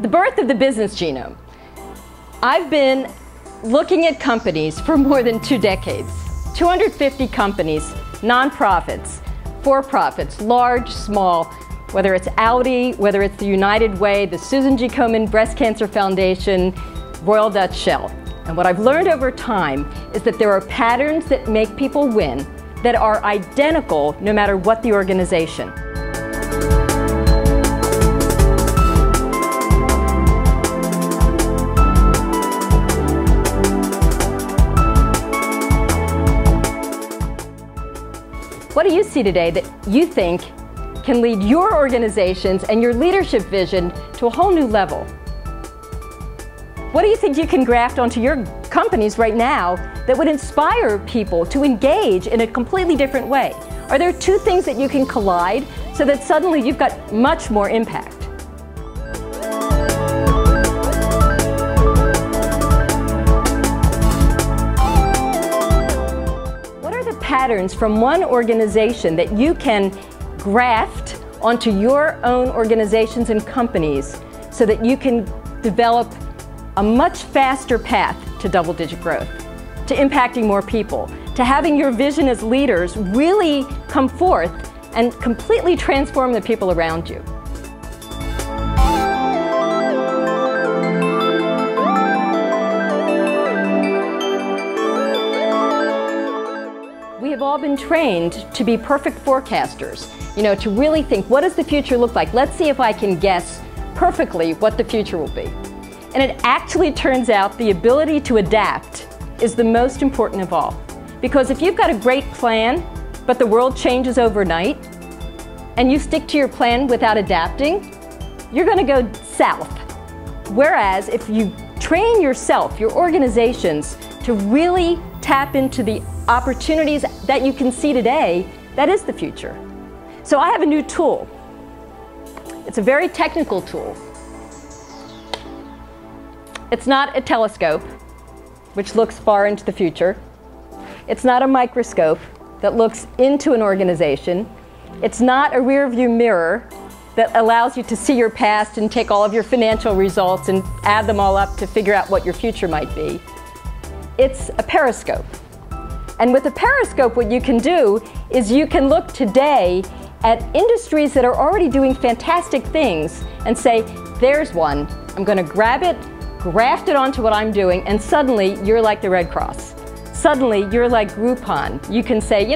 The birth of the business genome. I've been looking at companies for more than 2 decades. 250 companies, nonprofits, for-profits, large, small, whether it's Audi, whether it's the United Way, the Susan G. Komen Breast Cancer Foundation, Royal Dutch Shell. And what I've learned over time is that there are patterns that make people win that are identical no matter what the organization. What do you see today that you think can lead your organizations and your leadership vision to a whole new level? What do you think you can graft onto your companies right now that would inspire people to engage in a completely different way? Are there 2 things that you can collide so that suddenly you've got much more impact? Patterns from one organization that you can graft onto your own organizations and companies so that you can develop a much faster path to double-digit growth, to impacting more people, to having your vision as leaders really come forth and completely transform the people around you. We have all been trained to be perfect forecasters, to really think, what does the future look like? Let's see if I can guess perfectly what the future will be. And it actually turns out the ability to adapt is the most important of all. Because if you've got a great plan, but the world changes overnight, and you stick to your plan without adapting, you're going to go south. Whereas if you train yourself, your organizations, to really tap into the opportunities that you can see today, that is the future. So I have a new tool. It's a very technical tool. It's not a telescope, which looks far into the future. It's not a microscope that looks into an organization. It's not a rear-view mirror that allows you to see your past and take all of your financial results and add them all up to figure out what your future might be. It's a periscope. And with a periscope, what you can do is you can look today at industries that are already doing fantastic things and say, there's one. I'm going to grab it, graft it onto what I'm doing, and suddenly you're like the Red Cross. Suddenly you're like Groupon. You can say,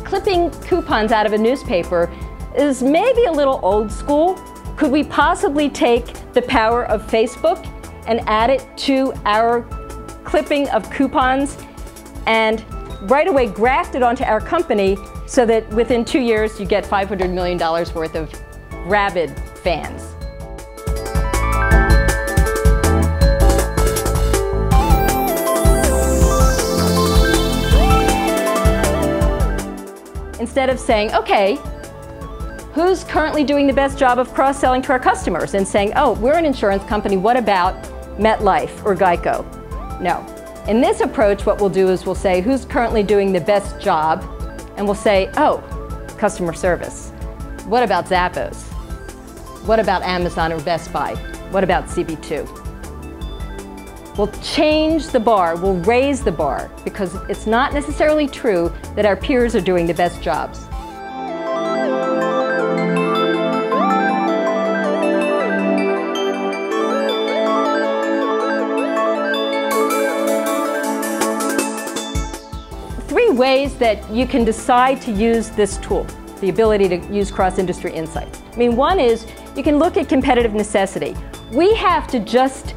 clipping coupons out of a newspaper is maybe a little old school. Could we possibly take the power of Facebook and add it to our clipping of coupons and right away graft it onto our company so that within 2 years you get $500 million worth of rabid fans? Instead of saying, okay, who's currently doing the best job of cross-selling to our customers, and saying, oh, we're an insurance company, what about MetLife or Geico? No. In this approach, what we'll do is we'll say, who's currently doing the best job? And we'll say, oh, customer service. What about Zappos? What about Amazon or Best Buy? What about CB2? We'll change the bar, we'll raise the bar, because it's not necessarily true that our peers are doing the best jobs. Three ways that you can decide to use this tool, the ability to use cross-industry insights. One is you can look at competitive necessity. We have to just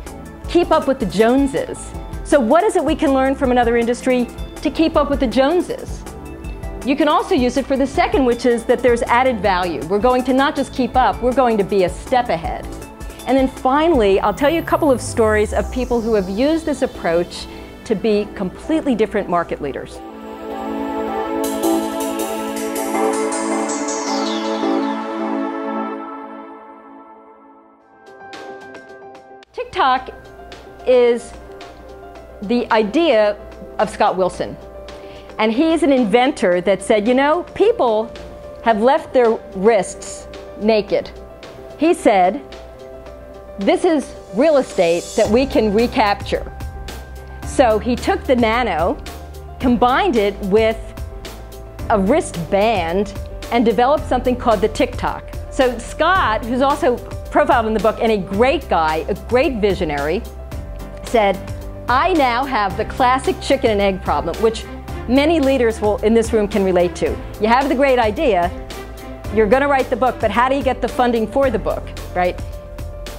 keep up with the Joneses. So what is it we can learn from another industry to keep up with the Joneses? You can also use it for the second, which is that there's added value. We're going to not just keep up, we're going to be a step ahead. And then finally, I'll tell you a couple of stories of people who have used this approach to be completely different market leaders. TikTok is the idea of Scott Wilson. And he's an inventor that said, you know, people have left their wrists naked. He said, this is real estate that we can recapture. So he took the nano, combined it with a wristband, and developed something called the TikTok. So Scott, who's also profiled in the book and a great guy, a great visionary, said, I now have the classic chicken and egg problem, which many leaders in this room can relate to. You have the great idea, you're going to write the book, but how do you get the funding for the book, right?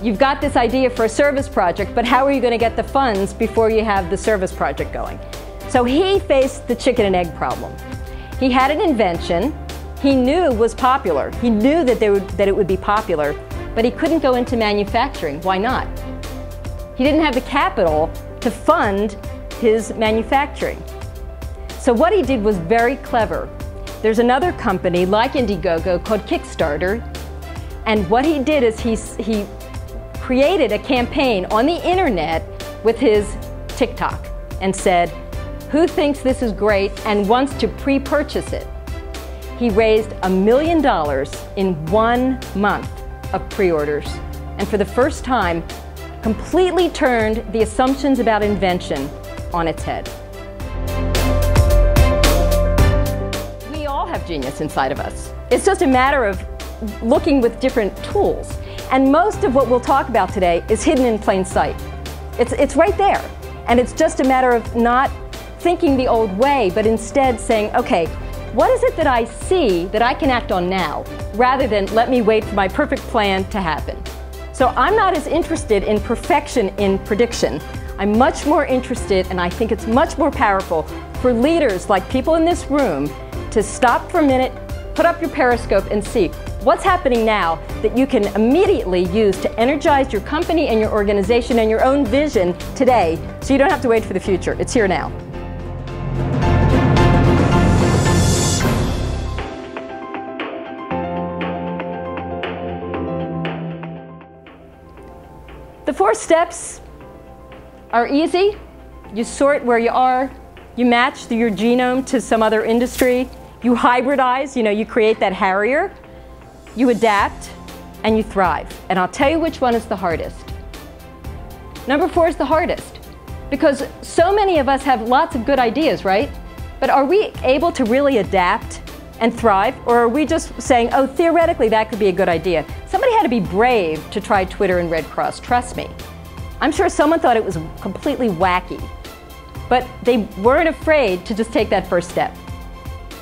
You've got this idea for a service project, but how are you going to get the funds before you have the service project going? So he faced the chicken and egg problem. He had an invention he knew was popular. He knew that it would be popular, but he couldn't go into manufacturing. Why not? He didn't have the capital to fund his manufacturing. So what he did was very clever. There's another company like Indiegogo called Kickstarter, and what he did is he created a campaign on the internet with his TikTok and said, who thinks this is great and wants to pre-purchase it? He raised $1 million in 1 month of pre-orders, and for the first time completely turned the assumptions about invention on its head. We all have genius inside of us. It's just a matter of looking with different tools. And most of what we'll talk about today is hidden in plain sight. It's right there. And it's just a matter of not thinking the old way, but instead saying, okay, what is it that I see that I can act on now, rather than let me wait for my perfect plan to happen? So I'm not as interested in perfection in prediction. I'm much more interested, and I think it's much more powerful for leaders like people in this room to stop for a minute, put up your periscope and see what's happening now that you can immediately use to energize your company and your organization and your own vision today, so you don't have to wait for the future. It's here now. The 4 steps are easy. You sort where you are, you match your genome to some other industry, you hybridize, you create that Harrier, you adapt, and you thrive. And I'll tell you which one is the hardest. Number 4 is the hardest, because so many of us have lots of good ideas, right? But are we able to really adapt and thrive, or are we just saying, oh, theoretically that could be a good idea? Somebody had to be brave to try Twitter and Red Cross, trust me. I'm sure someone thought it was completely wacky, but they weren't afraid to just take that first step.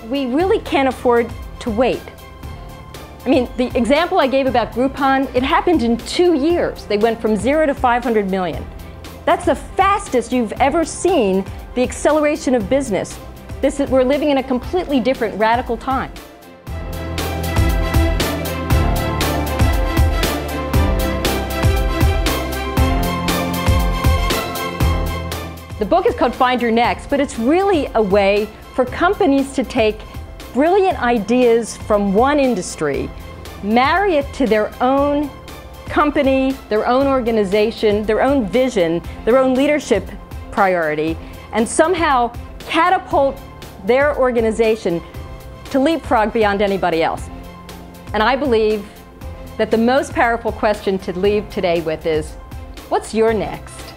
We really can't afford to wait. I mean, the example I gave about Groupon, it happened in 2 years. They went from 0 to 500 million. That's the fastest you've ever seen the acceleration of business. We're living in a completely different, radical time. The book is called Find Your Next, but it's really a way for companies to take brilliant ideas from one industry, marry it to their own company, their own organization, their own vision, their own leadership priority, and somehow catapult their organization to leapfrog beyond anybody else. And I believe that the most powerful question to leave today with is, what's your next?